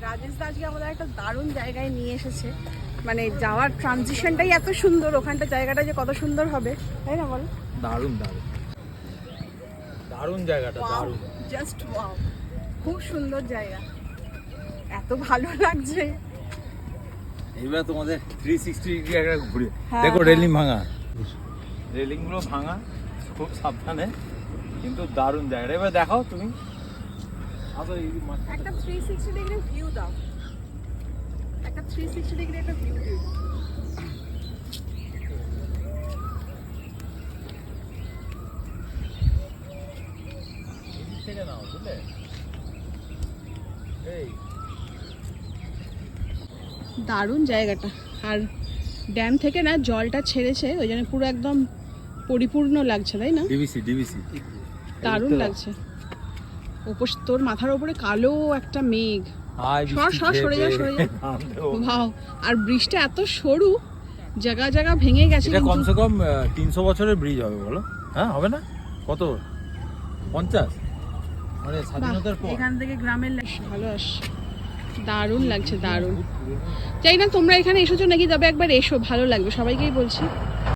রাজেশ দা আজকে আমাদের একটা দারুণ জায়গায় নিয়ে এসেছে, মানে যাওয়ার ট্রানজিশনটাই এত সুন্দর, ওখানটা জায়গাটা যে কত সুন্দর হবে, তাই না বল? দারুণ দারুণ দারুণ জায়গাটা, দারুণ। জাস্ট ওয়াও, খুব সুন্দর জায়গা, এত ভালো লাগছে। এইবার তোমাদের 360 ডিগ্রি একটা ঘুরে হ্যাঁ, দেখো, হ্যাঁ। রেলিং ভাঙা, রেলিং গুলো ভাঙা, খুব সাবধানে, কিন্তু দারুণ জায়গা। এবার দেখাও তুমি, একটা 360 ডিগ্রি ভিউ দাও, একটা 360 ডিগ্রি একটা ভিউ দিও। থেকে নাও, বুঝলে? এই দারুণ জায়গাটা, আর ড্যাম থেকে না জলটা ছেড়েছে, ওই জন্য পুরো একদম পরিপূর্ণ লাগছে, তাই না? ডিবিসি দারুণ লাগছে। তোর মাথার উপরে কালো একটা মেঘ, সরে যা ভাও, আর ব্রিজটা এত সরু, জায়গা জায়গা ভেঙে গেছে। এটা কমসে কম 300 বছরের ব্রিজ হবে, বলো? হ্যাঁ, হবে না? কত, 50? মানে স্বাধীনতার পর। এখান থেকে গ্রামের ভালো আসছে, দারুণ লাগছে, দারুণ। জানি না তোমরা এখানে এসেছো নাকি, তবে একবার এসো, ভালো লাগবে, সবাইকেই বলছি।